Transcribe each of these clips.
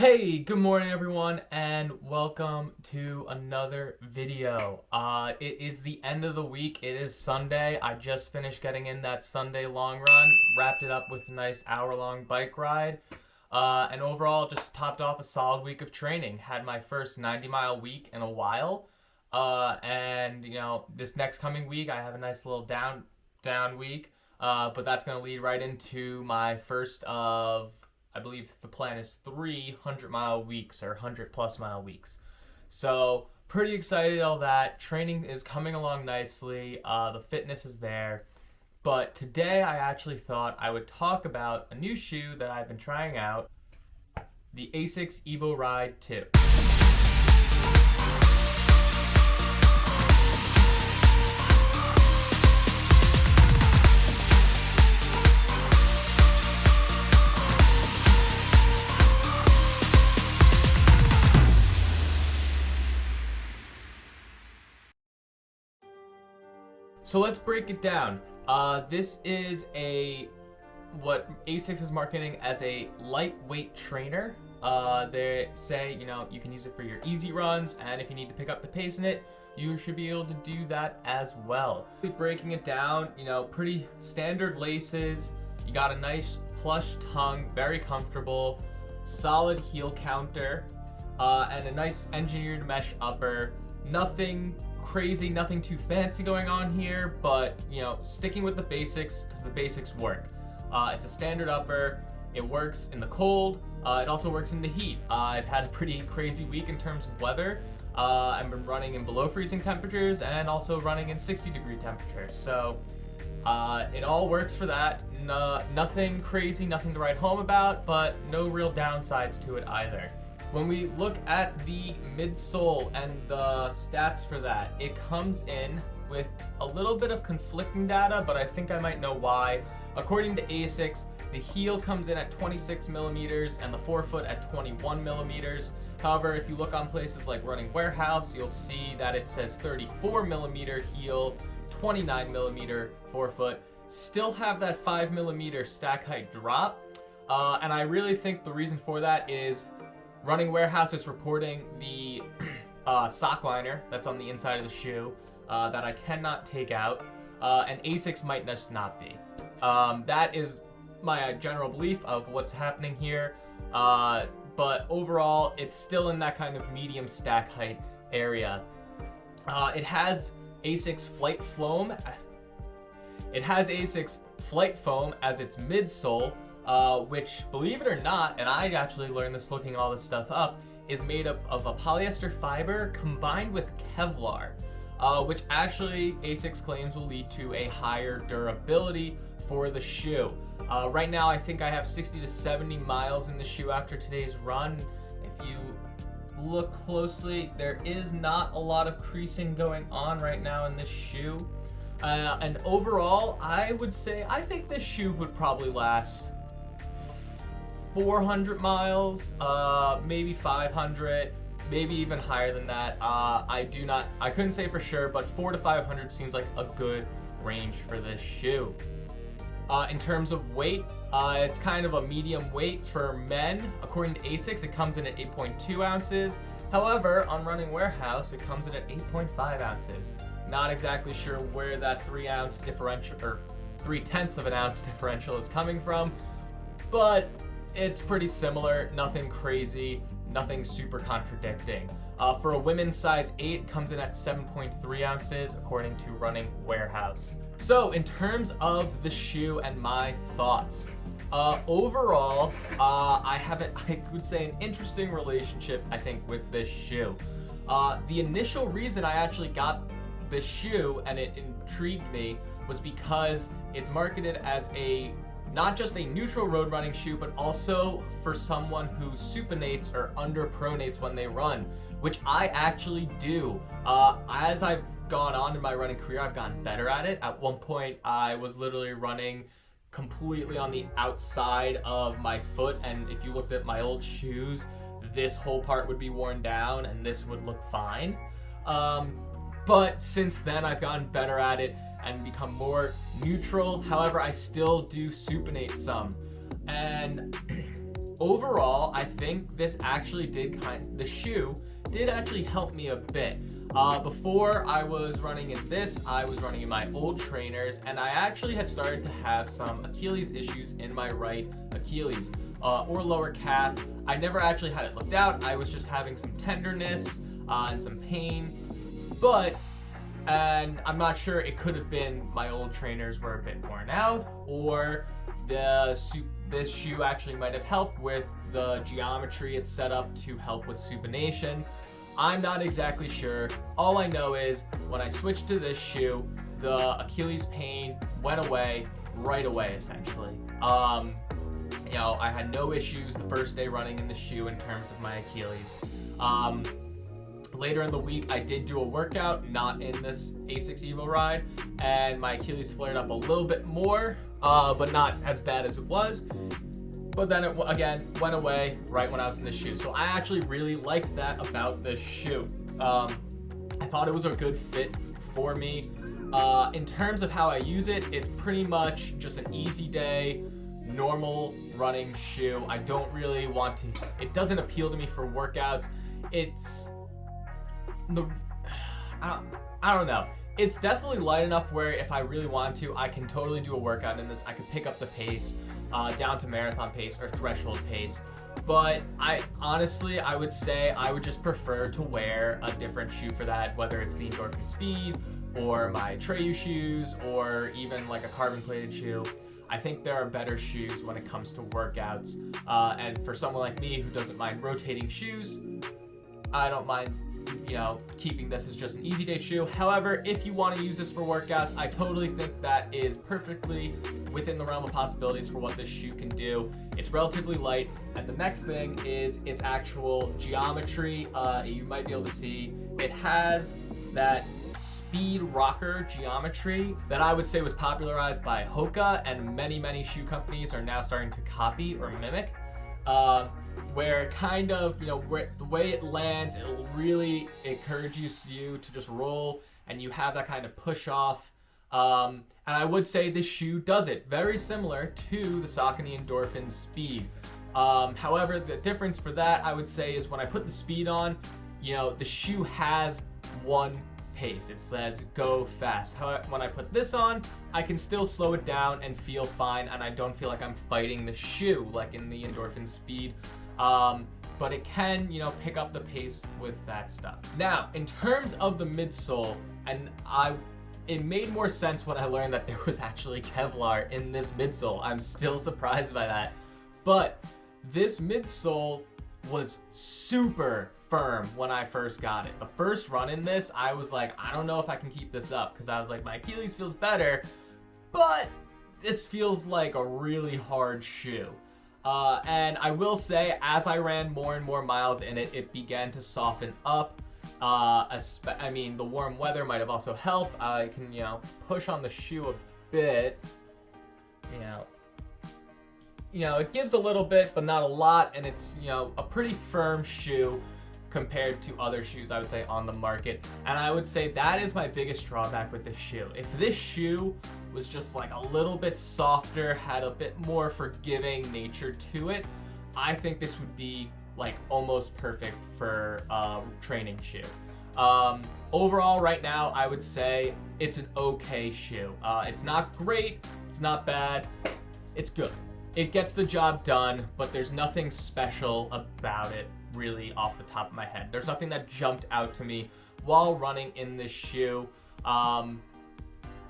Hey, good morning everyone, and welcome to another video. It is the end of the week. It is Sunday. I just finished getting in that Sunday long run, wrapped it up with a nice hour-long bike ride, and overall just topped off a solid week of training. Had my first 90-mile week in a while, and this next coming week I have a nice little down week, but that's going to lead right into my first of, I believe the plan is 300-mile weeks or 100-plus mile weeks. So pretty excited all that. Training is coming along nicely. The fitness is there. But today I actually thought I would talk about a new shoe that I've been trying out, the Asics Evoride 2. So let's break it down. This is what Asics is marketing as a lightweight trainer. They say, you can use it for your easy runs, and if you need to pick up the pace in it, you should be able to do that as well. Breaking it down, pretty standard laces. You got a nice plush tongue, very comfortable, solid heel counter, and a nice engineered mesh upper. Nothing crazy, nothing too fancy going on here, but sticking with the basics because the basics work. It's a standard upper. It works in the cold. It also works in the heat. I've had a pretty crazy week in terms of weather. I've been running in below freezing temperatures and also running in 60-degree temperatures. So it all works for that. Nothing crazy, nothing to write home about, but no real downsides to it either. When we look at the midsole and the stats for that, it comes in with a little bit of conflicting data, but I think I might know why. According to Asics, the heel comes in at 26 millimeters and the forefoot at 21 millimeters. However, if you look on places like Running Warehouse, you'll see that it says 34 millimeter heel, 29 millimeter forefoot. Still have that 5 millimeter stack height drop, and I really think the reason for that is Running Warehouse is reporting the sock liner that's on the inside of the shoe that I cannot take out, and Asics might just not be. That is my general belief of what's happening here, but overall it's still in that kind of medium stack height area. It has Asics Flight Foam. It has Asics Flight Foam as its midsole, which, believe it or not, and I actually learned this looking all this stuff up, is made up of a polyester fiber combined with Kevlar, which actually Asics claims will lead to a higher durability for the shoe. Right now I think I have 60 to 70 miles in the shoe after today's run. If you look closely, there is not a lot of creasing going on right now in this shoe. And overall, I would say I think this shoe would probably last 400 miles, maybe 500, maybe even higher than that. I couldn't say for sure, but 400 to 500 seems like a good range for this shoe. In terms of weight, it's kind of a medium weight for men. According to Asics, it comes in at 8.2 ounces. However, on Running Warehouse, it comes in at 8.5 ounces. Not exactly sure where that 3-ounce differential, or 0.3 of an ounce differential is coming from, but it's pretty similar, nothing crazy, nothing super contradicting. For a women's size 8, it comes in at 7.3 ounces according to Running Warehouse. So in terms of the shoe and my thoughts, overall, I would say an interesting relationship, I think, with this shoe. The initial reason I actually got this shoe and it intrigued me was because it's marketed as not just a neutral road running shoe, but also for someone who supinates or underpronates when they run, which I actually do. As I've gone on in my running career, I've gotten better at it. At one point, I was literally running completely on the outside of my foot, and if you looked at my old shoes, this whole part would be worn down and this would look fine. But since then, I've gotten better at it and become more neutral. However, I still do supinate some. And overall, I think this actually the shoe did actually help me a bit. Before I was running in this, I was running in my old trainers, and I actually had started to have some Achilles issues in my right Achilles or lower calf. I never actually had it looked out. I was just having some tenderness and some pain, and I'm not sure, it could have been my old trainers were a bit worn out, or this shoe actually might have helped with the geometry it's set up to help with supination. I'm not exactly sure. All I know is when I switched to this shoe, the Achilles pain went away right away, essentially. You know, I had no issues the first day running in the shoe in terms of my Achilles. Later in the week, I did do a workout, not in this Asics Evoride, and my Achilles flared up a little bit more, but not as bad as it was. But then it again went away right when I was in the shoe. So I actually really liked that about this shoe. I thought it was a good fit for me. In terms of how I use it, it's pretty much just an easy day, normal running shoe. I don't really want to, it doesn't appeal to me for workouts. I don't know. It's definitely light enough where if I really want to, I can totally do a workout in this. I could pick up the pace down to marathon pace or threshold pace. But I would say I would just prefer to wear a different shoe for that, whether it's the Endorphin Speed or my Treyu shoes or even like a carbon plated shoe. I think there are better shoes when it comes to workouts. And for someone like me who doesn't mind rotating shoes, I don't mind, you know, keeping this as just an easy day shoe. However, if you want to use this for workouts, I totally think that is perfectly within the realm of possibilities for what this shoe can do. It's relatively light, and the next thing is its actual geometry. You might be able to see it has that speed rocker geometry that I would say was popularized by Hoka, and many shoe companies are now starting to copy or mimic. Where kind of, you know, where the way it lands, it'll really encourages you to just roll, and you have that kind of push off. And I would say this shoe does it very similar to the Saucony Endorphin Speed. However, the difference for that, I would say, is when I put the Speed on, you know, the shoe has one pace. It says go fast. However, when I put this on, I can still slow it down and feel fine, and I don't feel like I'm fighting the shoe like in the Endorphin Speed. But it can, you know, pick up the pace with that stuff. Now, in terms of the midsole, it made more sense when I learned that there was actually Kevlar in this midsole. I'm still surprised by that. But this midsole was super firm when I first got it. The first run in this, I was like, I don't know if I can keep this up, because I was like, my Achilles feels better, but this feels like a really hard shoe. And I will say, as I ran more and more miles in it, it began to soften up. I mean, the warm weather might have also helped. I can, you know, push on the shoe a bit. You know, it gives a little bit, but not a lot, and it's, you know, a pretty firm shoe compared to other shoes I would say on the market. And I would say that is my biggest drawback with this shoe. If this shoe was just like a little bit softer, had a bit more forgiving nature to it, I think this would be like almost perfect for training shoe. Overall, right now, I would say it's an okay shoe. It's not great, it's not bad, it's good. It gets the job done, but there's nothing special about it really off the top of my head. There's nothing that jumped out to me while running in this shoe.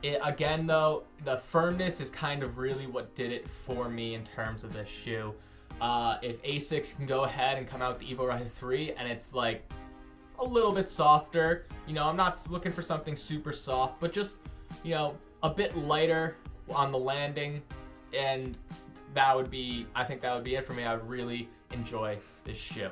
Again though, the firmness is kind of really what did it for me in terms of this shoe. If Asics can go ahead and come out with the Evoride 3 and it's like a little bit softer, you know, I'm not looking for something super soft, but just, you know, a bit lighter on the landing, and that would be, I think that would be it for me. I would really enjoy this shoe.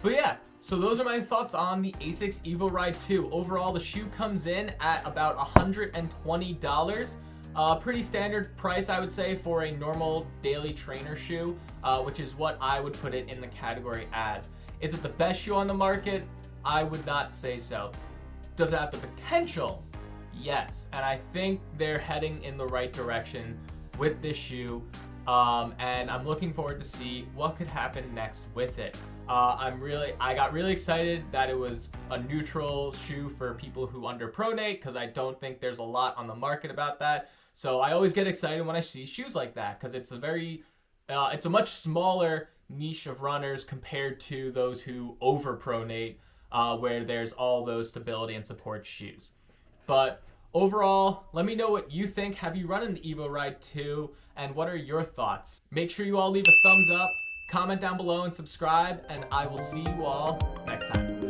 But yeah, so those are my thoughts on the Asics Evoride 2. Overall, the shoe comes in at about $120. Pretty standard price, I would say, for a normal daily trainer shoe, which is what I would put it in the category as. Is it the best shoe on the market? I would not say so. Does it have the potential? Yes, and I think they're heading in the right direction with this shoe and I'm looking forward to see what could happen next with it. I got really excited that it was a neutral shoe for people who underpronate, because I don't think there's a lot on the market about that. So I always get excited when I see shoes like that, because it's a much smaller niche of runners compared to those who overpronate, where there's all those stability and support shoes. But overall, let me know what you think. Have you run in the Evoride 2? And what are your thoughts? Make sure you all leave a thumbs up, comment down below, and subscribe. And I will see you all next time.